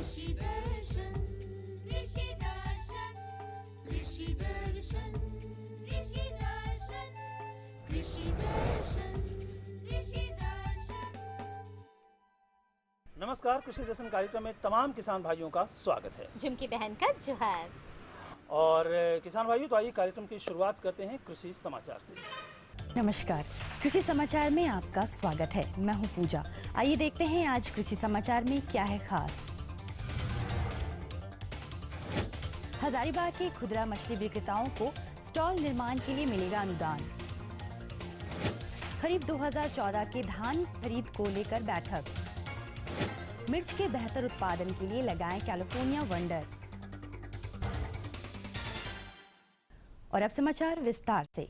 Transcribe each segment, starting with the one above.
कृषि दर्शन कृषि दर्शन कृषि दर्शन कृषि दर्शन कृषि दर्शन कृषि दर्शन। नमस्कार, कृषि दर्शन कार्यक्रम में तमाम किसान भाइयों का स्वागत है। झुमकी बहन का जोहार। और किसान भाइयों, तो आइए कार्यक्रम की शुरुआत करते हैं कृषि समाचार से। नमस्कार, कृषि समाचार में आपका स्वागत है। मैं हूं पूजा। आइए देखते हैं आज कृषि समाचार में क्या है खास। हजारीबाग के खुदरा मछली विक्रेताओं को स्टॉल निर्माण के लिए मिलेगा अनुदान। खरीफ 2014 के धान खरीद को लेकर बैठक। मिर्च के बेहतर उत्पादन के लिए लगाएं कैलिफोर्निया वंडर। और अब समाचार विस्तार से।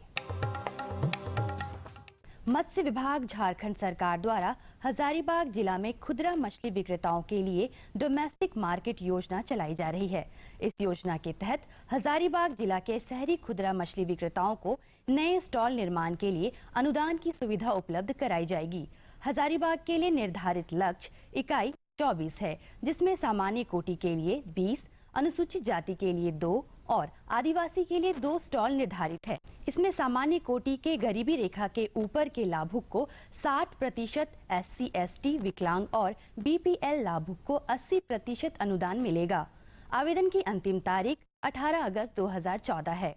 मत्स्य विभाग झारखंड सरकार द्वारा हजारीबाग जिला में खुदरा मछली विक्रेताओं के लिए डोमेस्टिक मार्केट योजना चलाई जा रही है। इस योजना के तहत हजारीबाग जिला के शहरी खुदरा मछली विक्रेताओं को नए स्टॉल निर्माण के लिए अनुदान की सुविधा उपलब्ध कराई जाएगी। हजारीबाग के लिए निर्धारित लक्ष्य इकाई 24 है, जिसमें सामान्य कोटि के लिए 20, अनुसूचित जाति के लिए 2 और आदिवासी के लिए 2 स्टॉल निर्धारित है। इसमें सामान्य कोटि के गरीबी रेखा के ऊपर के लाभुक को 60%, SC, ST, विकलांग और BPL लाभुक को 80% अनुदान मिलेगा। आवेदन की अंतिम तारीख 18 अगस्त 2014 है।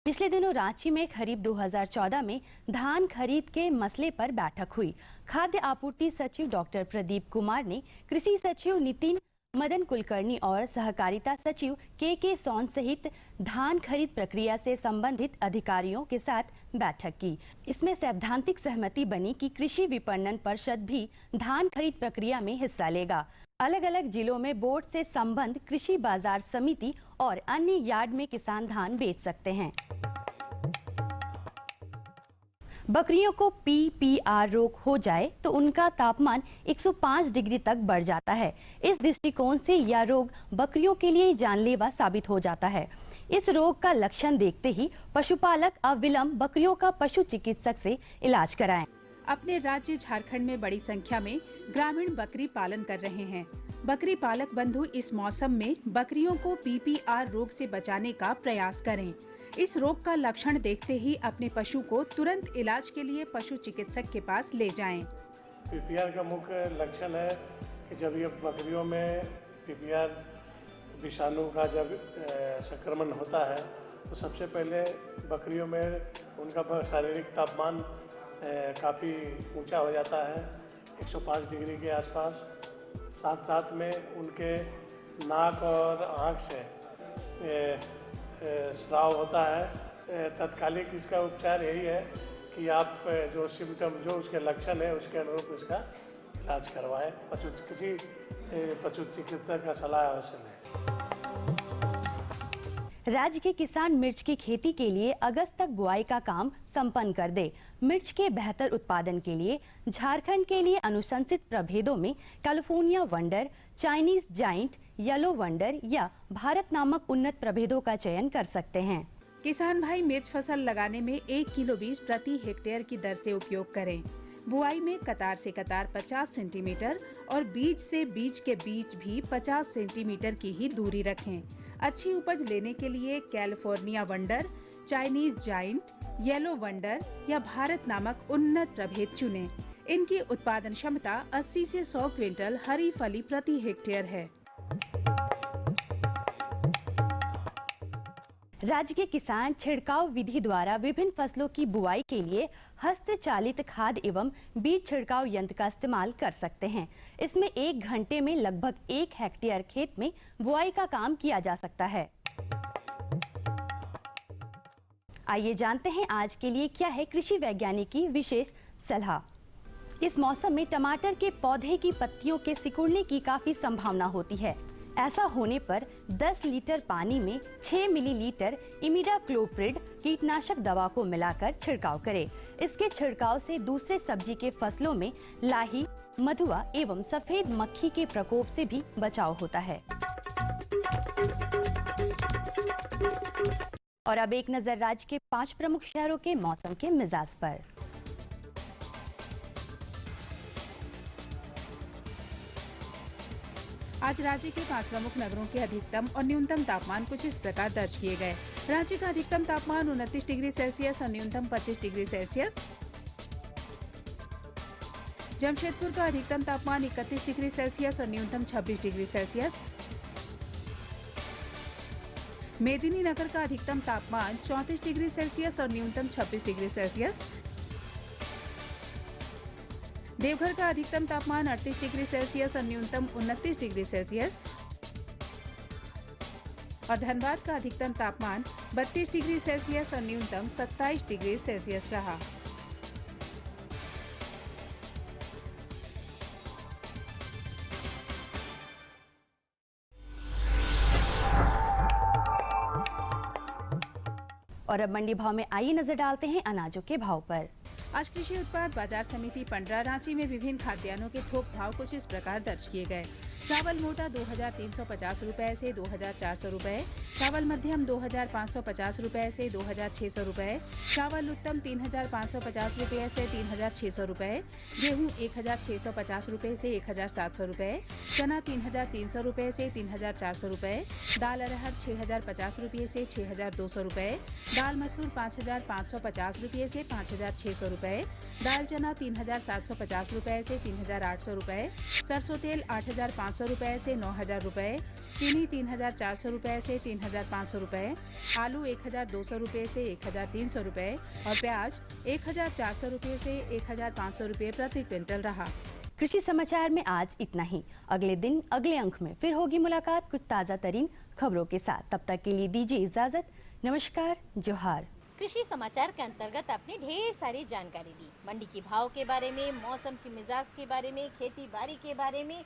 पिछले दिनों रांची में खरीफ 2014 में धान खरीद के मसले पर बैठक हुई। खाद्य आपूर्ति सचिव डॉक्टर प्रदीप कुमार ने कृषि सचिव नितिन मदन कुलकर्णी और सहकारिता सचिव के सोन सहित धान खरीद प्रक्रिया से संबंधित अधिकारियों के साथ बैठक की। इसमें सैद्धांतिक सहमति बनी कि कृषि विपणन परिषद भी धान खरीद प्रक्रिया में हिस्सा लेगा। अलग अलग जिलों में बोर्ड से संबंध कृषि बाजार समिति और अन्य यार्ड में किसान धान बेच सकते हैं। बकरियों को PPR रोग हो जाए तो उनका तापमान 105 डिग्री तक बढ़ जाता है। इस दृष्टिकोण से यह रोग बकरियों के लिए जानलेवा साबित हो जाता है। इस रोग का लक्षण देखते ही पशुपालक अविलंब बकरियों का पशु चिकित्सक से इलाज कराएं। अपने राज्य झारखंड में बड़ी संख्या में ग्रामीण बकरी पालन कर रहे हैं। बकरी पालक बंधु इस मौसम में बकरियों को PPR रोग से बचाने का प्रयास करें। इस रोग का लक्षण देखते ही अपने पशु को तुरंत इलाज के लिए पशु चिकित्सक के पास ले जाएं। PPR का मुख्य लक्षण है कि जब ये बकरियों में PPR विषाणु का जब संक्रमण होता है तो सबसे पहले बकरियों में उनका शारीरिक तापमान काफ़ी ऊंचा हो जाता है, 105 डिग्री के आसपास। साथ साथ में उनके नाक और आँख से स्राव होता है। तत्कालिक इसका उपचार यही है कि आप जो सिम्टम, जो उसके लक्षण है, उसके अनुरूप इसका इलाज करवाएं। किसी पशु चिकित्सक का सलाह अवश्य लें। राज्य के किसान मिर्च की खेती के लिए अगस्त तक बुआई का काम संपन्न कर दे। मिर्च के बेहतर उत्पादन के लिए झारखंड के लिए अनुशंसित प्रभेदों में California wonder, Chinese giant, yellow wonder या भारत नामक उन्नत प्रभेदों का चयन कर सकते हैं। किसान भाई मिर्च फसल लगाने में 1 किलो बीज प्रति हेक्टेयर की दर से उपयोग करें। बुआई में कतार से कतार 50 सेंटीमीटर और बीज से बीज के बीच भी 50 सेंटीमीटर की ही दूरी रखें। अच्छी उपज लेने के लिए California wonder, Chinese giant, yellow wonder या भारत नामक उन्नत प्रभेद चुनें। इनकी उत्पादन क्षमता 80 से 100 क्विंटल हरी फली प्रति हेक्टेयर है। राज्य के किसान छिड़काव विधि द्वारा विभिन्न फसलों की बुआई के लिए हस्तचालित खाद एवं बीज छिड़काव यंत्र का इस्तेमाल कर सकते हैं। इसमें 1 घंटे में लगभग 1 हेक्टेयर खेत में बुआई का काम किया जा सकता है। आइए जानते हैं आज के लिए क्या है कृषि वैज्ञानिक की विशेष सलाह। इस मौसम में टमाटर के पौधे की पत्तियों के सिकुड़ने की काफी संभावना होती है। ऐसा होने पर 10 लीटर पानी में 6 मिलीलीटर इमिडाक्लोप्रिड कीटनाशक दवा को मिलाकर छिड़काव करें। इसके छिड़काव से दूसरे सब्जी के फसलों में लाही, मधुआ एवं सफेद मक्खी के प्रकोप से भी बचाव होता है। और अब एक नजर राज्य के 5 प्रमुख शहरों के मौसम के मिजाज पर। आज राज्य के 5 प्रमुख नगरों के अधिकतम और न्यूनतम तापमान कुछ इस प्रकार दर्ज किए गए। रांची का अधिकतम तापमान 29 डिग्री सेल्सियस और न्यूनतम 25 डिग्री सेल्सियस। जमशेदपुर का अधिकतम तापमान 31 डिग्री सेल्सियस और न्यूनतम 26 डिग्री सेल्सियस। मेदिनीनगर का अधिकतम तापमान 34 डिग्री सेल्सियस और न्यूनतम 26 डिग्री सेल्सियस। देवघर का अधिकतम तापमान 38 डिग्री सेल्सियस और न्यूनतम 29 डिग्री सेल्सियस और धनबाद का अधिकतम तापमान 32 डिग्री सेल्सियस और न्यूनतम 27 डिग्री सेल्सियस रहा। और अब मंडी भाव में आइए नजर डालते हैं अनाजों के भाव पर। आज कृषि उत्पाद बाजार समिति पंडरा रांची में विभिन्न खाद्यान्नों के थोक भाव कुछ इस प्रकार दर्ज किए गए। चावल मोटा 2350 रुपए से 2400 रुपए, चावल मध्यम 2550 रुपए से 2600 रुपए, चावल उत्तम 3550 रुपए से 3600 रुपए, गेहूं 1650 रुपए से 1700 रुपए, चना 3300 रुपए से 3400 रुपए, दाल अरहर 6050 रुपए से 6200 रुपए, दाल मसूर 5550 रुपए से 5600 रुपए, दाल चना 3750 रुपए से 3800 रुपए, सरसों तेल 8500 रुपए से 9000 रुपए, चीनी 3400 रुपए से 3500 रुपए, आलू 1200 रुपए से 1300 रुपए और प्याज 1400 रुपए से 1500 रुपए प्रति क्विंटल रहा। कृषि समाचार में आज इतना ही। अगले दिन अगले अंक में फिर होगी मुलाकात कुछ ताज़ा तरीन खबरों के साथ। तब तक के लिए दीजिए इजाजत। नमस्कार, जोहार। कृषि समाचार के अंतर्गत आपने ढेर सारी जानकारी दी। मंडी के भाव के बारे में, मौसम के मिजाज के बारे में, खेती बाड़ी के बारे में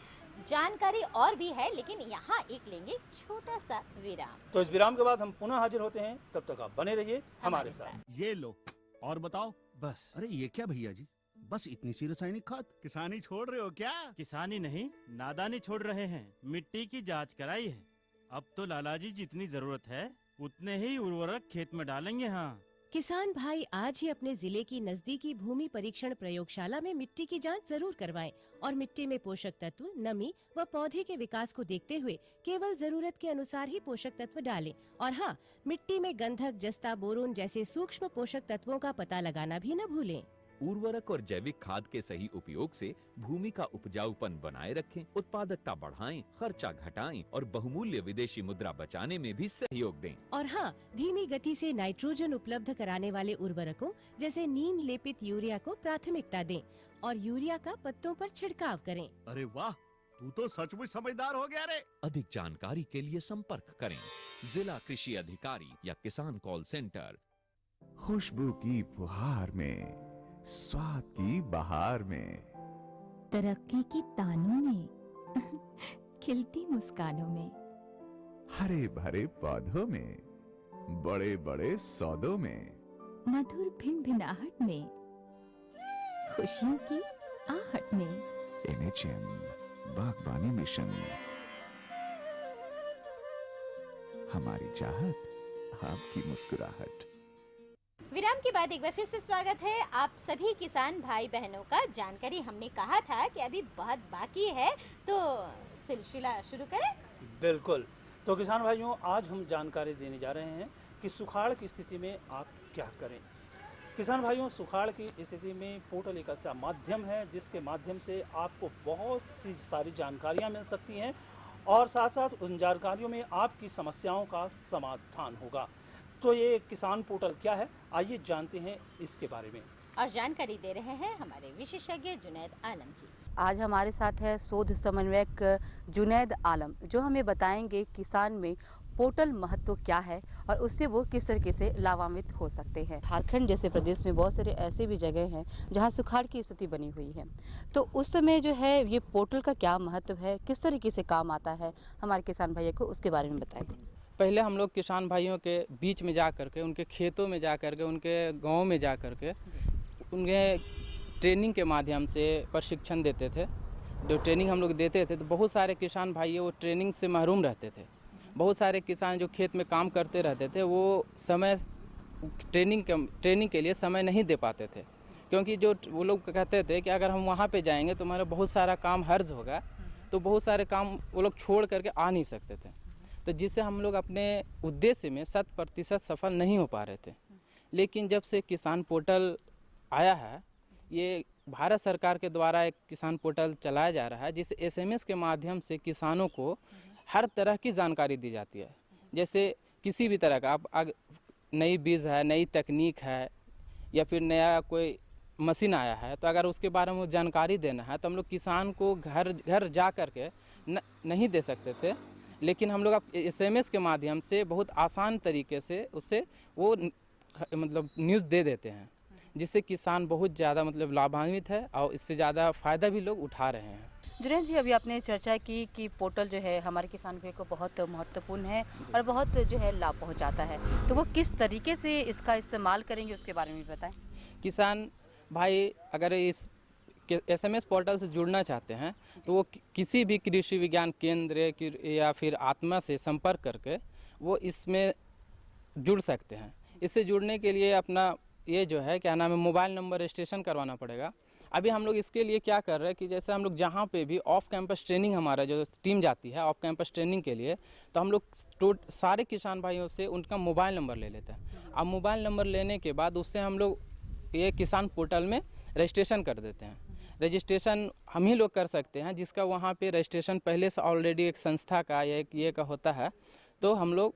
जानकारी और भी है, लेकिन यहाँ एक लेंगे छोटा सा विराम। तो इस विराम के बाद हम पुनः हाजिर होते हैं, तब तक आप बने रहिए हमारे साथ। ये लो और बताओ। बस। अरे ये क्या भैया जी, बस इतनी सी रासायनिक खाद? किसानी छोड़ रहे हो क्या? किसानी नहीं, नादानी छोड़ रहे हैं। मिट्टी की जांच कराई है। अब तो लालाजी जितनी जरूरत है उतने ही उर्वरक खेत में डालेंगे। हाँ, किसान भाई आज ही अपने जिले की नजदीकी भूमि परीक्षण प्रयोगशाला में मिट्टी की जांच जरूर करवाएं और मिट्टी में पोषक तत्व, नमी व पौधे के विकास को देखते हुए केवल जरूरत के अनुसार ही पोषक तत्व डालें। और हाँ, मिट्टी में गंधक, जस्ता, बोरोन जैसे सूक्ष्म पोषक तत्वों का पता लगाना भी न भूलें। उर्वरक और जैविक खाद के सही उपयोग से भूमि का उपजाऊपन बनाए रखें, उत्पादकता बढ़ाएं, खर्चा घटाएं और बहुमूल्य विदेशी मुद्रा बचाने में भी सहयोग दें। और हाँ, धीमी गति से नाइट्रोजन उपलब्ध कराने वाले उर्वरकों जैसे नीम लेपित यूरिया को प्राथमिकता दें और यूरिया का पत्तों पर छिड़काव करें। अरे वाह, तू तो सचमुच समझदार हो गया रे। अधिक जानकारी के लिए संपर्क करें जिला कृषि अधिकारी या किसान कॉल सेंटर। खुशबू की फुहार में, स्वाद की बहार में, तरक्की की तानों में, खिलती मुस्कानों में, हरे भरे पौधों में, बड़े बड़े सौदों में, मधुर भिनभिनाहट में, खुशियों की आहट में। NHM बागवानी मिशन, हमारी चाहत, आपकी मुस्कुराहट। विराम के बाद एक बार फिर से स्वागत है आप सभी किसान भाई बहनों का। जानकारी हमने कहा था कि अभी बहुत बाकी है, तो सिलसिला शुरू करें। बिल्कुल। तो किसान भाइयों, आज हम जानकारी देने जा रहे हैं कि सुखाड़ की स्थिति में आप क्या करें। किसान भाइयों, सुखाड़ की स्थिति में पोर्टल एक ऐसा माध्यम है जिसके माध्यम से आपको बहुत सी सारी जानकारियाँ मिल सकती हैं और साथ साथ उन जानकारियों में आपकी समस्याओं का समाधान होगा। तो ये किसान पोर्टल क्या है, आइए जानते हैं इसके बारे में। और जानकारी दे रहे हैं हमारे विशेषज्ञ जुनैद आलम जी। आज हमारे साथ है शोध समन्वयक जुनैद आलम, जो हमें बताएंगे किसान में पोर्टल महत्व क्या है और उससे वो किस तरीके से लाभान्वित हो सकते हैं। झारखंड जैसे प्रदेश में बहुत सारे ऐसे भी जगह हैं जहां सुखाड़ की स्थिति बनी हुई है, तो उस समय जो है ये पोर्टल का क्या महत्व है, किस तरीके से काम आता है, हमारे किसान भाइयों को उसके बारे में बताएंगे। पहले हम लोग किसान भाइयों के बीच में जा कर के, उनके खेतों में जा कर के, उनके गाँव में जा कर के उनके ट्रेनिंग के माध्यम से प्रशिक्षण देते थे। जो ट्रेनिंग हम लोग देते थे तो बहुत सारे किसान भाई वो ट्रेनिंग से महरूम रहते थे। बहुत सारे किसान जो खेत में काम करते रहते थे वो समय ट्रेनिंग के लिए समय नहीं दे पाते थे, क्योंकि जो वो लोग कहते थे कि अगर हम वहाँ पे जाएंगे तो हमारा बहुत सारा काम हर्ज होगा, तो तो बहुत सारे काम वो लोग छोड़ करके आ नहीं सकते थे, तो जिससे हम लोग अपने उद्देश्य में 100% सफल नहीं हो पा रहे थे। लेकिन जब से किसान पोर्टल आया है, ये भारत सरकार के द्वारा एक किसान पोर्टल चलाया जा रहा है, जिससे SMS के माध्यम से किसानों को हर तरह की जानकारी दी जाती है। जैसे किसी भी तरह का आप नई बीज है, नई तकनीक है, या फिर नया कोई मशीन आया है, तो अगर उसके बारे में जानकारी देना है तो हम लोग किसान को घर घर जा कर के नहीं दे सकते थे, लेकिन हम लोग अब SMS के माध्यम से बहुत आसान तरीके से उससे वो मतलब न्यूज़ दे देते हैं, जिससे किसान बहुत ज़्यादा मतलब लाभान्वित है और इससे ज़्यादा फ़ायदा भी लोग उठा रहे हैं। जुनैद जी, अभी आपने चर्चा की कि पोर्टल जो है हमारे किसान भाई को बहुत महत्वपूर्ण है और बहुत जो है लाभ पहुंचाता है, तो वो किस तरीके से इसका इस्तेमाल करेंगे उसके बारे में बताएं। किसान भाई अगर इस SMS पोर्टल से जुड़ना चाहते हैं तो वो किसी भी कृषि विज्ञान केंद्र या फिर आत्मा से संपर्क करके वो इसमें जुड़ सकते हैं। इससे जुड़ने के लिए अपना ये जो है क्या नाम है, मोबाइल नंबर रजिस्ट्रेशन करवाना पड़ेगा। अभी हम लोग इसके लिए क्या कर रहे हैं कि जैसे हम लोग जहाँ पे भी ऑफ कैंपस ट्रेनिंग हमारा जो टीम जाती है ऑफ कैंपस ट्रेनिंग के लिए, तो हम लोग सारे किसान भाइयों से उनका मोबाइल नंबर ले लेते हैं। अब मोबाइल नंबर लेने के बाद उससे हम लोग ये किसान पोर्टल में रजिस्ट्रेशन कर देते हैं। रजिस्ट्रेशन हम ही लोग कर सकते हैं, जिसका वहाँ पे रजिस्ट्रेशन पहले से ऑलरेडी एक संस्था का या एक ये का होता है, तो हम लोग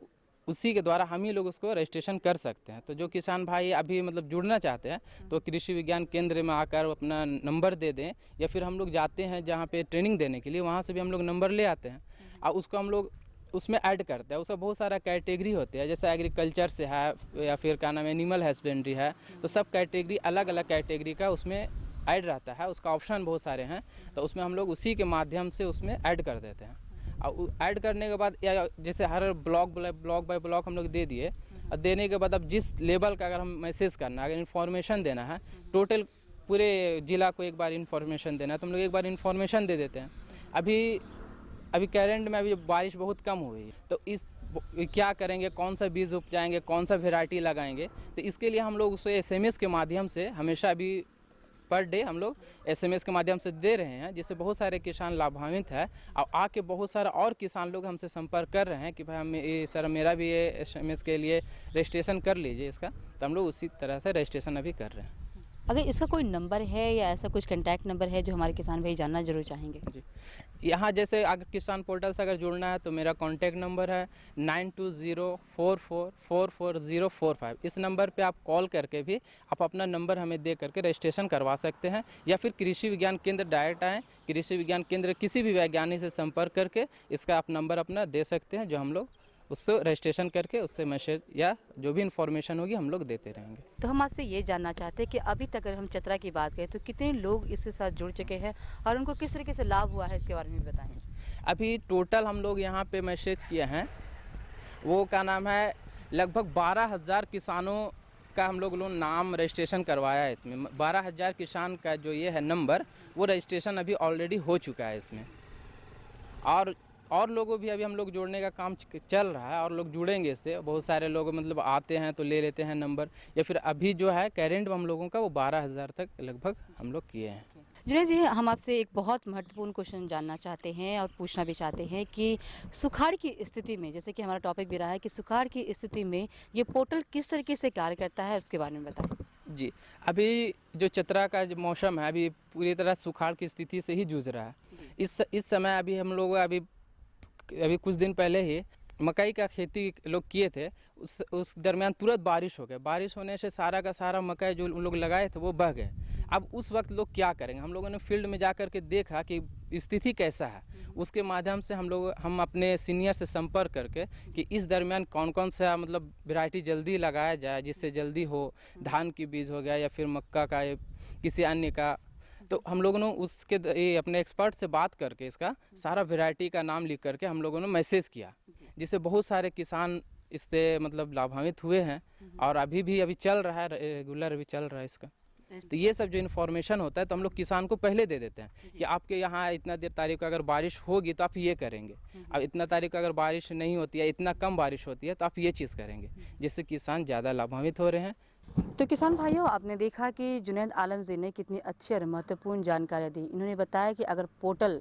उसी के द्वारा हम ही लोग उसको रजिस्ट्रेशन कर सकते हैं। तो जो किसान भाई अभी मतलब जुड़ना चाहते हैं तो कृषि विज्ञान केंद्र में आकर अपना नंबर दे दें, या फिर हम लोग जाते हैं जहाँ पे ट्रेनिंग देने के लिए, वहाँ से भी हम लोग नंबर ले आते हैं और उसको हम लोग उसमें ऐड करते हैं। उसका बहुत सारा कैटेगरी होते हैं, जैसे एग्रीकल्चर से है या फिर क्या नाम है एनिमल हस्बेंड्री है, तो सब कैटेगरी अलग अलग कैटेगरी का उसमें ऐड रहता है। उसका ऑप्शन बहुत सारे हैं, तो उसमें हम लोग उसी के माध्यम से उसमें ऐड कर देते हैं। और ऐड करने के बाद या जैसे हर ब्लॉक बाय ब्लॉक हम लोग दे दिए, और देने के बाद अब जिस लेवल का अगर हम मैसेज करना है, अगर इन्फॉर्मेशन देना है, टोटल पूरे ज़िला को एक बार इन्फॉर्मेशन देना है, तो हम लोग एक बार इन्फॉर्मेशन दे देते हैं। अभी करंट में अभी बारिश बहुत कम हुई है, तो इस क्या करेंगे, कौन सा बीज उपजाएंगे, कौन सा वेराइटी लगाएंगे, तो इसके लिए हम लोग उसे SMS के माध्यम से हमेशा अभी पर डे हम लोग SMS के माध्यम से दे रहे हैं, जिससे बहुत सारे किसान लाभान्वित है। और आके बहुत सारा और किसान लोग हमसे संपर्क कर रहे हैं कि भाई हम सर मेरा भी ये SMS के लिए रजिस्ट्रेशन कर लीजिए इसका, तो हम लोग उसी तरह से रजिस्ट्रेशन अभी कर रहे हैं। अगर इसका कोई नंबर है या ऐसा कुछ कॉन्टैक्ट नंबर है जो हमारे किसान भाई जानना जरूर चाहेंगे? जी, यहाँ जैसे अगर किसान पोर्टल से अगर जुड़ना है तो मेरा कॉन्टैक्ट नंबर है 9204444045। इस नंबर पे आप कॉल करके भी आप अपना नंबर हमें दे करके रजिस्ट्रेशन करवा सकते हैं, या फिर कृषि विज्ञान केंद्र डायरेक्ट आएँ, कृषि विज्ञान केंद्र किसी भी वैज्ञानिक से संपर्क करके इसका आप नंबर अपना दे सकते हैं, जो हम लोग उससे रजिस्ट्रेशन करके उससे मैसेज या जो भी इन्फॉर्मेशन होगी हम लोग देते रहेंगे। तो हम आपसे ये जानना चाहते हैं कि अभी तक अगर हम चतरा की बात करें तो कितने लोग इसके साथ जुड़ चुके हैं और उनको किस तरीके से लाभ हुआ है, इसके बारे में बताएं। अभी टोटल हम लोग यहाँ पे मैसेज किए हैं, वो का नाम है लगभग 12,000 किसानों का हम लोग नाम रजिस्ट्रेशन करवाया है। इसमें 12,000 किसान का जो ये है नंबर, वो रजिस्ट्रेशन अभी ऑलरेडी हो चुका है इसमें। और लोगों भी अभी हम लोग जोड़ने का काम चल रहा है, और लोग जुड़ेंगे इससे। बहुत सारे लोग मतलब आते हैं तो ले लेते हैं नंबर, या फिर अभी जो है करेंट हम लोगों का वो 12,000 तक लगभग हम लोग किए हैं। जुनैद जी, हम आपसे एक बहुत महत्वपूर्ण क्वेश्चन जानना चाहते हैं और पूछना भी चाहते हैं कि सुखाड़ की स्थिति में, जैसे कि हमारा टॉपिक भी रहा है कि सुखाड़ की स्थिति में ये पोर्टल किस तरीके से कार्य करता है, उसके बारे में बताएं। जी, अभी जो चतरा का जो मौसम है अभी पूरी तरह सुखाड़ की स्थिति से ही जूझ रहा है। इस समय अभी हम लोग अभी कुछ दिन पहले ही मकई का खेती लोग किए थे, उस दरमियान तुरंत बारिश हो गई। बारिश होने से सारा का सारा मकई जो उन लोग लगाए थे वो बह गए। अब उस वक्त लोग क्या करेंगे? हम लोगों ने फील्ड में जा कर के देखा कि स्थिति कैसा है। उसके माध्यम से हम अपने सीनियर से संपर्क करके कि इस दरमियान कौन कौन सा मतलब वैरायटी जल्दी लगाया जाए जिससे जल्दी हो, धान की बीज हो गया या फिर मक्का का या किसी अन्य का, तो हम लोगों ने उसके अपने एक्सपर्ट से बात करके इसका सारा वैरायटी का नाम लिख करके हम लोगों ने मैसेज किया, जिससे बहुत सारे किसान इससे मतलब लाभान्वित हुए हैं। और अभी चल रहा है, रेगुलर अभी चल रहा है इसका। तो ये सब जो इन्फॉर्मेशन होता है तो हम लोग किसान को पहले दे देते हैं कि आपके यहाँ इतना देर तारीख को अगर बारिश होगी तो आप ये करेंगे, अब इतना तारीख को अगर बारिश नहीं होती है, इतना कम बारिश होती है तो आप ये चीज़ करेंगे, जिससे किसान ज़्यादा लाभान्वित हो रहे हैं। तो किसान भाइयों, आपने देखा कि जुनैद आलम जी ने कितनी अच्छी और महत्वपूर्ण जानकारी दी। इन्होंने बताया कि अगर पोर्टल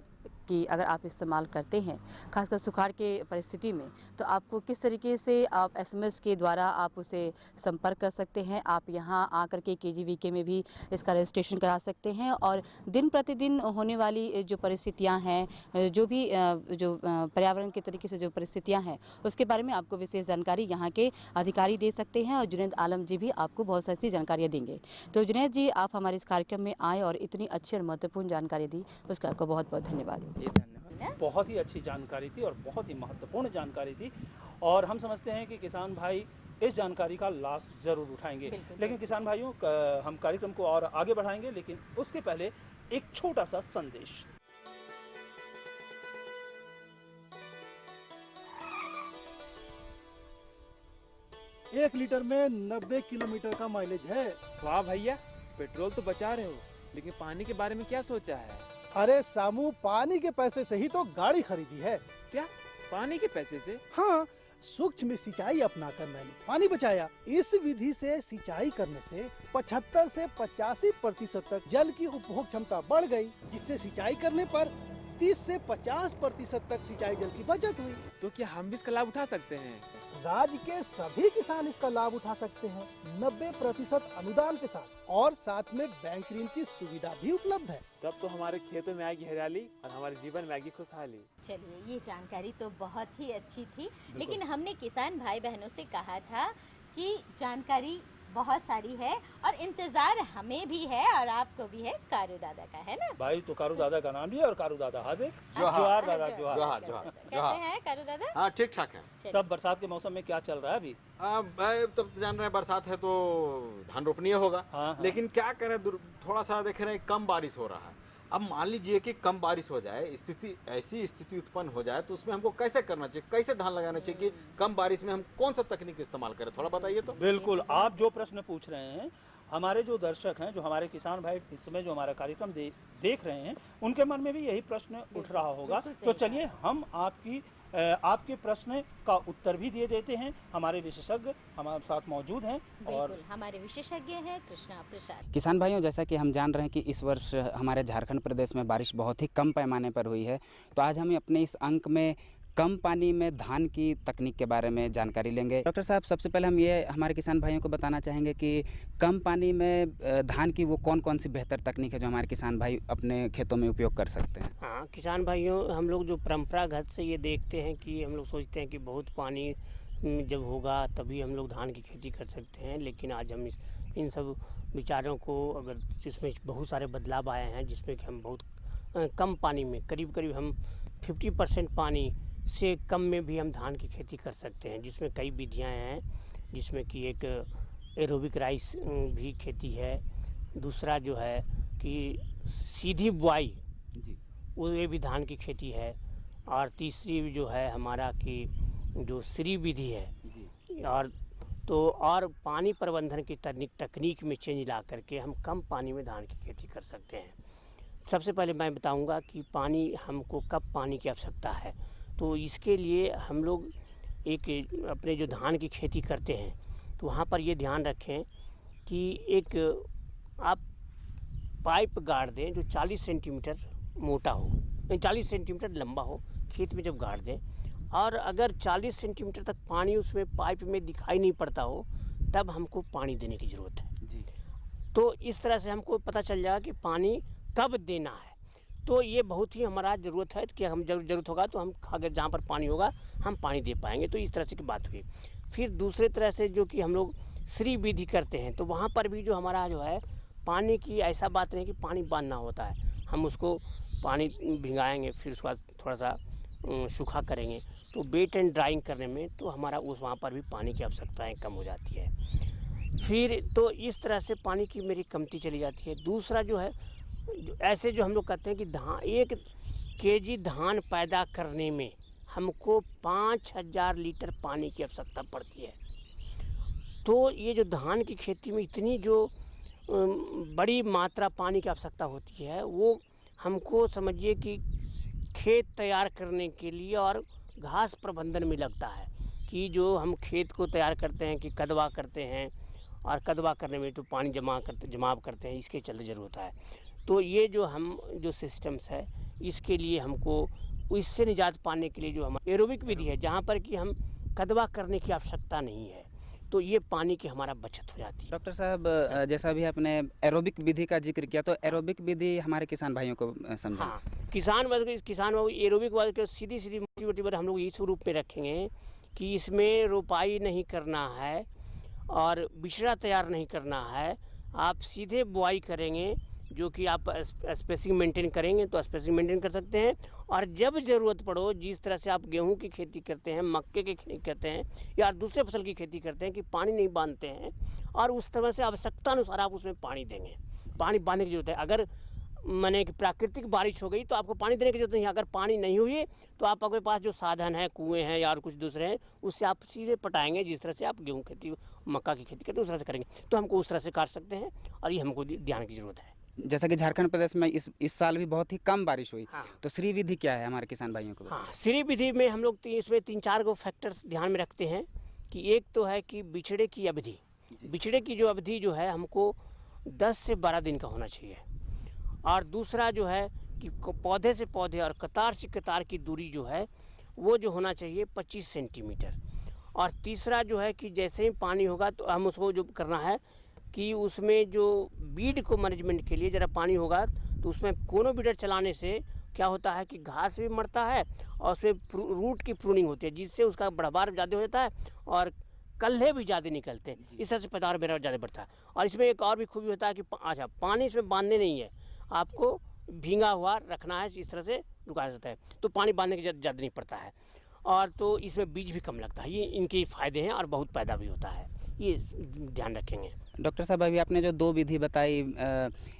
कि अगर आप इस्तेमाल करते हैं, खासकर सुखाड़ के परिस्थिति में, तो आपको किस तरीके से आप SMS के द्वारा आप उसे संपर्क कर सकते हैं। आप यहाँ आकर के KGVK में भी इसका रजिस्ट्रेशन करा सकते हैं और दिन प्रतिदिन होने वाली जो परिस्थितियाँ हैं, जो भी जो पर्यावरण के तरीके से जो परिस्थितियाँ हैं, उसके बारे में आपको विशेष जानकारी यहाँ के अधिकारी दे सकते हैं और जुनैद आलम जी भी आपको बहुत सारी जानकारियाँ देंगे। तो जुनैद जी, आप हमारे इस कार्यक्रम में आए और इतनी अच्छी और महत्वपूर्ण जानकारी दी, उसका आपको बहुत बहुत धन्यवाद। बहुत ही अच्छी जानकारी थी और बहुत ही महत्वपूर्ण जानकारी थी और हम समझते हैं कि किसान भाई इस जानकारी का लाभ जरूर उठाएंगे। लेकिन किसान भाइयों, हम कार्यक्रम को और आगे बढ़ाएंगे, लेकिन उसके पहले एक छोटा सा संदेश। 1 लीटर में 90 किलोमीटर का माइलेज है। वाह भैया, पेट्रोल तो बचा रहे हो, लेकिन पानी के बारे में क्या सोचा है? अरे सामू, पानी के पैसे से ही तो गाड़ी खरीदी है। क्या पानी के पैसे से? हाँ, सूक्ष्म सिंचाई अपनाकर मैंने पानी बचाया। इस विधि से सिंचाई करने से 75 से 85% तक जल की उपभोग क्षमता बढ़ गई, जिससे सिंचाई करने पर 30 से 50% तक सिंचाई जल की बचत हुई। तो क्या हम भी इसका लाभ उठा सकते हैं? राज्य के सभी किसान इसका लाभ उठा सकते हैं 90% अनुदान के साथ, और साथ में बैंक ऋण की सुविधा भी उपलब्ध है। तब तो हमारे खेतों में आएगी हरियाली और हमारे जीवन में आएगी खुशहाली। चलिए, ये जानकारी तो बहुत ही अच्छी थी, लेकिन हमने किसान भाई बहनों से कहा था कि जानकारी बहुत सारी है और इंतजार हमें भी है और आपको भी है, कारू दादा का, है ना भाई? तो कारू दादा का नाम भी है और कारू दादा हाजिर। जोहार दादा, जोहार। कैसे हैं कारू दादा? हाँ, ठीक ठाक है। तब बरसात के मौसम में क्या चल रहा है अभी? भाई तब जान रहे हैं बरसात है तो धान रोपनीय होगा। हाँ। लेकिन क्या करें, थोड़ा सा देख रहे हैं कम बारिश हो रहा है। अब मान लीजिए कि कम बारिश हो जाए, ऐसी स्थिति उत्पन्न हो जाए, तो उसमें हमको कैसे करना चाहिए, कैसे धान लगाना चाहिए कि कम बारिश में हम कौन सा तकनीक इस्तेमाल करें, थोड़ा बताइए तो। बिल्कुल, आप जो प्रश्न पूछ रहे हैं, हमारे जो दर्शक हैं, जो हमारे किसान भाई इस समय जो हमारा कार्यक्रम देख रहे हैं, उनके मन में भी यही प्रश्न उठ रहा होगा। तो चलिए हम आपके प्रश्न का उत्तर भी दे देते हैं। हमारे विशेषज्ञ हमारे साथ मौजूद हैं और हमारे विशेषज्ञ हैं कृष्णा प्रसाद। किसान भाइयों, जैसा कि हम जान रहे हैं कि इस वर्ष हमारे झारखंड प्रदेश में बारिश बहुत ही कम पैमाने पर हुई है, तो आज हम अपने इस अंक में कम पानी में धान की तकनीक के बारे में जानकारी लेंगे। डॉक्टर साहब, सबसे पहले हम ये हमारे किसान भाइयों को बताना चाहेंगे कि कम पानी में धान की वो कौन कौन सी बेहतर तकनीक है जो हमारे किसान भाई अपने खेतों में उपयोग कर सकते हैं। हाँ, किसान भाइयों, हम लोग जो परंपरागत से ये देखते हैं कि हम लोग सोचते हैं कि बहुत पानी जब होगा तभी हम लोग धान की खेती कर सकते हैं, लेकिन आज हम इन सब विचारों को अगर जिसमें बहुत सारे बदलाव आए हैं, जिसमें कि हम बहुत कम पानी में करीब हम 50% पानी से कम में भी हम धान की खेती कर सकते हैं, जिसमें कई विधियां हैं, जिसमें कि एक एरोबिक राइस भी खेती है, दूसरा जो है कि सीधी बुआई, वो ये भी धान की खेती है, और तीसरी जो है हमारा कि जो श्री विधि है, और पानी प्रबंधन की तकनीक में चेंज ला करके हम कम पानी में धान की खेती कर सकते हैं। सबसे पहले मैं बताऊंगा कि पानी हमको कब पानी की आवश्यकता है। तो इसके लिए हम लोग एक अपने जो धान की खेती करते हैं, तो वहाँ पर ये ध्यान रखें कि एक आप पाइप गाड़ दें जो 40 सेंटीमीटर मोटा हो, 40 सेंटीमीटर लंबा हो, खेत में जब गाड़ दें, और अगर 40 सेंटीमीटर तक पानी उसमें पाइप में दिखाई नहीं पड़ता हो, तब हमको पानी देने की ज़रूरत है जी। तो इस तरह से हमको पता चल जाएगा कि पानी कब देना है। तो ये बहुत ही हमारा ज़रूरत है कि हम ज़रूरत होगा तो हम अगर जहाँ पर पानी होगा हम पानी दे पाएंगे। तो इस तरह से की बात हुई। फिर दूसरे तरह से जो कि हम लोग श्री विधि करते हैं, तो वहाँ पर भी जो हमारा जो है पानी की ऐसा बात नहीं कि पानी बांधना होता है, हम उसको पानी भिंगाएंगे, फिर उसके बाद थोड़ा सा सूखा करेंगे, तो वेट एंड ड्राइंग करने में तो हमारा वहाँ पर भी पानी की आवश्यकताएँ कम हो जाती है। फिर तो इस तरह से पानी की मेरी कमती चली जाती है। दूसरा जो है ऐसे जो हम लोग कहते हैं कि 1 केजी धान पैदा करने में हमको 5000 लीटर पानी की आवश्यकता पड़ती है। तो ये जो धान की खेती में इतनी जो बड़ी मात्रा पानी की आवश्यकता होती है, वो हमको समझिए कि खेत तैयार करने के लिए और घास प्रबंधन में लगता है। कि जो हम खेत को तैयार करते हैं कि कदवा करते हैं, और कदवा करने में तो पानी जमाव करते हैं, इसके चलते ज़रूरत है। तो ये जो हम जो सिस्टम्स है, इसके लिए हमको इससे निजात पाने के लिए जो हमारी एरोबिक विधि है, जहाँ पर कि हम कदवा करने की आवश्यकता नहीं है, तो ये पानी की हमारा बचत हो जाती है। डॉक्टर साहब, जैसा भी आपने एरोबिक विधि का जिक्र किया, तो एरोबिक विधि हमारे किसान भाइयों को समझा। हाँ, किसान एरोबिक वर्ग के सीधी मोटी हम लोग इस रूप में रखेंगे कि इसमें रोपाई नहीं करना है और बिचड़ा तैयार नहीं करना है। आप सीधे बुआई करेंगे, जो कि आप स्पेसिंग मेंटेन करेंगे तो स्पेसिंग मेंटेन कर सकते हैं। और जब ज़रूरत पड़ो, जिस तरह से आप गेहूं की खेती करते हैं, मक्के की खेती करते हैं या दूसरे फसल की खेती करते हैं कि पानी नहीं बांधते हैं, और उस तरह से आवश्यकता अनुसार आप उसमें पानी देंगे। पानी बांधने की जरूरत है। अगर माने कि प्राकृतिक बारिश हो गई तो आपको पानी देने की जरूरत नहीं है। अगर पानी नहीं हुई तो आप आपके पास जो साधन है, कुएँ हैं या और कुछ दूसरे हैं, उससे आप सीधे पटाएंगे। जिस तरह से आप गेहूँ खेती, मक्का की खेती करते हैं, उस तरह से करेंगे तो हमको उस तरह से काट सकते हैं, और ये हमको ध्यान की जरूरत है। जैसा कि झारखंड प्रदेश में इस साल भी बहुत ही कम बारिश हुई। हाँ। तो श्री विधि क्या है हमारे किसान भाइयों को? हाँ, श्री विधि में हम लोग इसमें 3-4 गो फैक्टर्स ध्यान में रखते हैं कि एक तो है कि बिछड़े की अवधि। बिछड़े की जो अवधि जो है हमको 10 से 12 दिन का होना चाहिए। और दूसरा जो है कि पौधे से पौधे और कतार से कतार की दूरी जो है वो जो होना चाहिए 25 सेंटीमीटर। और तीसरा जो है कि जैसे ही पानी होगा तो हम उसको जो करना है कि उसमें जो बीड को मैनेजमेंट के लिए ज़रा पानी होगा तो उसमें कोनो बीडर चलाने से क्या होता है कि घास भी मरता है और उसमें रूट की प्रूनिंग होती है, जिससे उसका बढ़वार ज़्यादा हो जाता है और कल्हे भी ज़्यादा निकलते हैं। इस तरह से पैदावार मेरा ज़्यादा बढ़ता है। और इसमें एक और भी खूबी होता है कि अच्छा, पानी इसमें बांधने नहीं है, आपको भींगा हुआ रखना है, इस तरह से रुकाया जाता है तो पानी बांधने की ज़्यादा नहीं पड़ता है। और तो इसमें बीज भी कम लगता है। ये इनके फ़ायदे हैं और बहुत पैदा भी होता है, ये ध्यान रखेंगे। डॉक्टर साहब, अभी आपने जो 2 विधि बताई,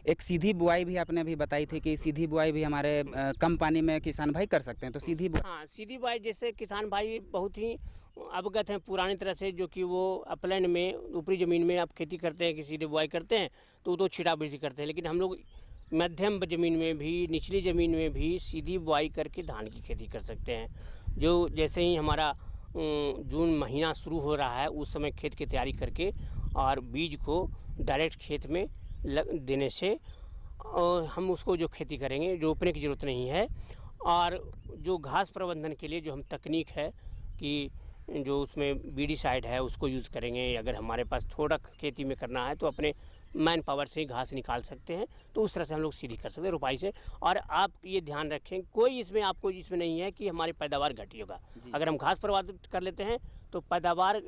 एक सीधी बुआई भी आपने अभी बताई थी कि सीधी बुआई भी हमारे कम पानी में किसान भाई कर सकते हैं, तो सीधी हाँ, सीधी बुआई जैसे किसान भाई बहुत ही अवगत हैं पुरानी तरह से, जो कि वो अपलैंड में ऊपरी ज़मीन में आप खेती करते हैं कि सीधे बुआई करते हैं तो छिटा विधि करते हैं। लेकिन हम लोग मध्यम ज़मीन में भी, निचली ज़मीन में भी सीधी बुआई करके धान की खेती कर सकते हैं। जो जैसे ही हमारा जून महीना शुरू हो रहा है उस समय खेत की तैयारी करके और बीज को डायरेक्ट खेत में देने से हम उसको जो खेती करेंगे, रोपने की ज़रूरत नहीं है। और जो घास प्रबंधन के लिए जो हम तकनीक है कि जो उसमें बीडीसाइड है उसको यूज़ करेंगे। अगर हमारे पास थोड़ा खेती में करना है तो अपने मैन पावर से घास निकाल सकते हैं, तो उस तरह से हम लोग सीधी कर सकते हैं रुपाई से। और आप ये ध्यान रखें, कोई इसमें आपको इसमें नहीं है कि हमारी पैदावार घटी होगा। अगर हम घास प्रबंधित कर लेते हैं तो पैदावार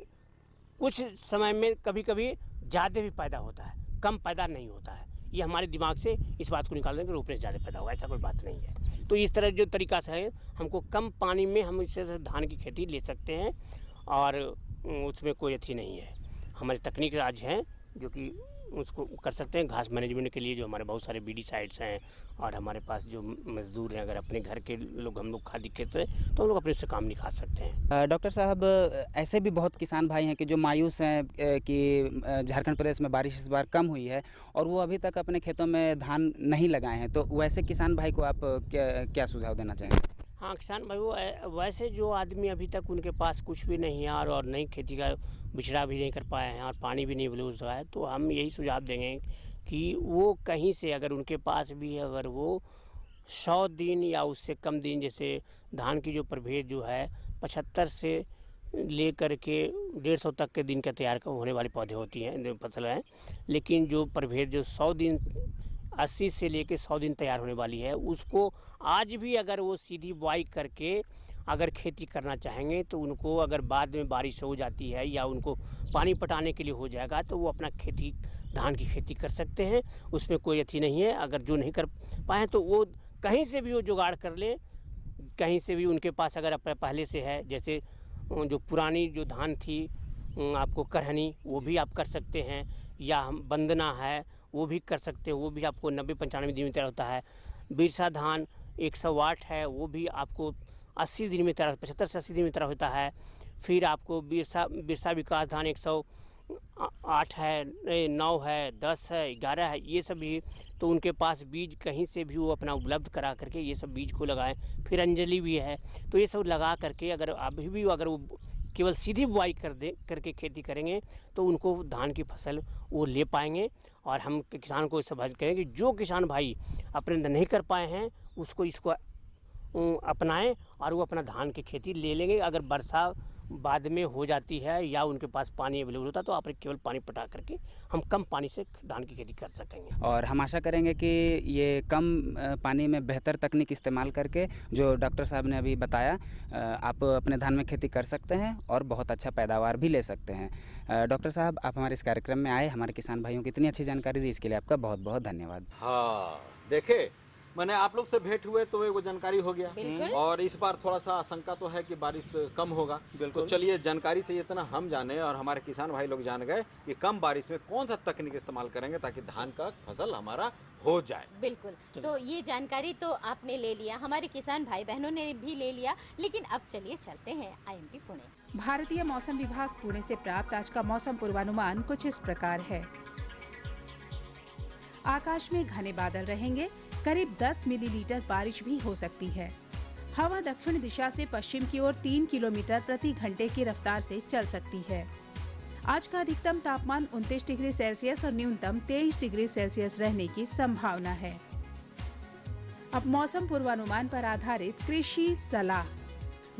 कुछ समय में कभी कभी ज़्यादा भी पैदा होता है, कम पैदा नहीं होता है। ये हमारे दिमाग से इस बात को निकाल दें कि रोपने से ज़्यादा पैदा होगा, ऐसा कोई बात नहीं है। तो इस तरह जो तरीका से है, हमको कम पानी में हम इससे धान की खेती ले सकते हैं और उसमें कोई अच्छी नहीं है। हमारी तकनीक आज हैं जो कि उसको कर सकते हैं। घास मैनेजमेंट के लिए जो हमारे बहुत सारे बीडीसाइड्स हैं और हमारे पास जो मजदूर हैं, अगर अपने घर के लोग हम लोग खादी खेत हैं तो हम लोग अपने से काम निकाल सकते हैं। डॉक्टर साहब, ऐसे भी बहुत किसान भाई हैं कि जो मायूस हैं कि झारखंड प्रदेश में बारिश इस बार कम हुई है और वो अभी तक अपने खेतों में धान नहीं लगाए हैं, तो वैसे किसान भाई को आप क्या सुझाव देना चाहेंगे? हाँ, किसान भाई वो वैसे जो आदमी अभी तक उनके पास कुछ भी नहीं है और नई खेती का बिचड़ा भी नहीं कर पाए हैं और पानी भी नहीं उपलब्ध हुआ है, तो हम यही सुझाव देंगे कि वो कहीं से अगर उनके पास भी है, अगर वो 100 दिन या उससे कम दिन, जैसे धान की जो प्रभेद जो है 75 से लेकर के 150 तक के दिन का तैयार होने वाली पौधे होती हैं, फसल हैं। लेकिन जो प्रभेद जो 100 दिन 80 से लेकर 100 दिन तैयार होने वाली है, उसको आज भी अगर वो सीधी बुआई करके अगर खेती करना चाहेंगे तो उनको, अगर बाद में बारिश हो जाती है या उनको पानी पटाने के लिए हो जाएगा तो वो अपना खेती, धान की खेती कर सकते हैं, उसमें कोई अथी नहीं है। अगर जो नहीं कर पाए तो वो कहीं से भी वो जुगाड़ कर लें, कहीं से भी उनके पास अगर पहले से है, जैसे जो पुरानी जो धान थी आपको करहनी, वो भी आप कर सकते हैं, या हम बंदना है वो भी कर सकते हैं, वो भी आपको 90-95 दिन में तैयार होता है। बिरसा धान 108 है, वो भी आपको 80 दिन में तैयार, 75 से 80 दिन में तैयार होता है। फिर आपको बिरसा विकास धान 108 है, 9 है, 10 है, 11 है, ये सब भी, तो उनके पास बीज कहीं से भी वो अपना उपलब्ध करा करके ये सब बीज को लगाएं। फिर अंजलि भी है, तो ये सब लगा करके अगर अभी भी अगर वो केवल सीधी बुआई करके खेती करेंगे तो उनको धान की फसल वो ले पाएंगे। और हम किसान को समझ करें कि जो किसान भाई अपने नहीं कर पाए हैं उसको इसको अपनाएं और वो अपना धान की खेती ले लेंगे। अगर वर्षा बाद में हो जाती है या उनके पास पानी अवेलेबल होता है तो आप केवल पानी पटा करके हम कम पानी से धान की खेती कर सकेंगे। और हम आशा करेंगे कि ये कम पानी में बेहतर तकनीक इस्तेमाल करके जो डॉक्टर साहब ने अभी बताया, आप अपने धान में खेती कर सकते हैं और बहुत अच्छा पैदावार भी ले सकते हैं। डॉक्टर साहब, आप हमारे इस कार्यक्रम में आए, हमारे किसान भाइयों को इतनी अच्छी जानकारी दी, इसके लिए आपका बहुत बहुत धन्यवाद। हाँ, देखे मैंने आप लोग से भेंट हुए तो वो जानकारी हो गया, और इस बार थोड़ा सा आशंका तो है कि बारिश कम होगा। तो चलिए, जानकारी से इतना हम जाने और हमारे किसान भाई लोग जान गए कि कम बारिश में कौन सा तकनीक इस्तेमाल करेंगे ताकि धान का फसल हमारा हो जाए। बिल्कुल, तो ये जानकारी तो आपने ले लिया, हमारे किसान भाई बहनों ने भी ले लिया, लेकिन अब चलिए चलते हैं IMP पुणे। भारतीय मौसम विभाग पुणे से प्राप्त आज का मौसम पूर्वानुमान कुछ इस प्रकार है। आकाश में घने बादल रहेंगे, करीब 10 मिलीलीटर बारिश भी हो सकती है। हवा दक्षिण दिशा से पश्चिम की ओर 3 किलोमीटर प्रति घंटे की रफ्तार से चल सकती है। आज का अधिकतम तापमान 29 डिग्री सेल्सियस और न्यूनतम 23 डिग्री सेल्सियस रहने की संभावना है। अब मौसम पूर्वानुमान पर आधारित कृषि सलाह।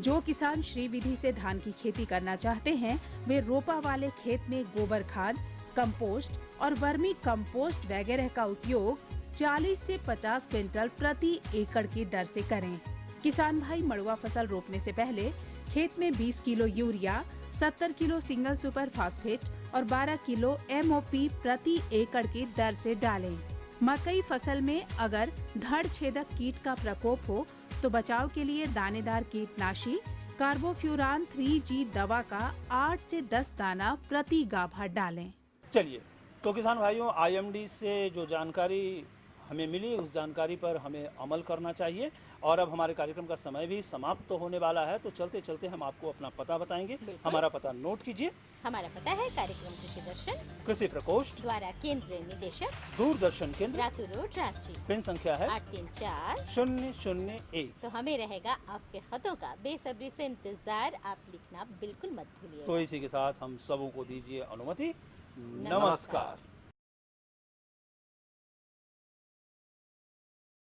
जो किसान श्री विधि से धान की खेती करना चाहते हैं, वे रोपा वाले खेत में गोबर खाद, कंपोस्ट और वर्मी कंपोस्ट वगैरह का उपयोग 40 से 50 क्विंटल प्रति एकड़ की दर से करें। किसान भाई मड़ुआ फसल रोपने से पहले खेत में 20 kilo urea, 70 kilo single super phosphate और 12 किलो MOP प्रति एकड़ की दर से डालें। मकई फसल में अगर धड़ छेदक कीट का प्रकोप हो तो बचाव के लिए दानेदार कीटनाशी कार्बोफ्यूरान 3G दवा का 8 से 10 दाना प्रति गाभा डालें। चलिए, तो किसान भाइयों, IMD से जो जानकारी हमें मिली उस जानकारी पर हमें अमल करना चाहिए। और अब हमारे कार्यक्रम का समय भी समाप्त तो होने वाला है, तो चलते चलते हम आपको अपना पता बताएंगे। हमारा पता नोट कीजिए। हमारा पता है कार्यक्रम कृषि दर्शन, कृषि प्रकोष्ठ द्वारा केंद्रीय निदेशक, दूरदर्शन केंद्र, रातू रोड, रांची। पिन संख्या है 834-001। तो हमें रहेगा आपके खतों का बेसब्री से इंतजार, आप लिखना बिल्कुल मत भूलिए। तो इसी के साथ हम सबों को दीजिए अनुमति। नमस्कार।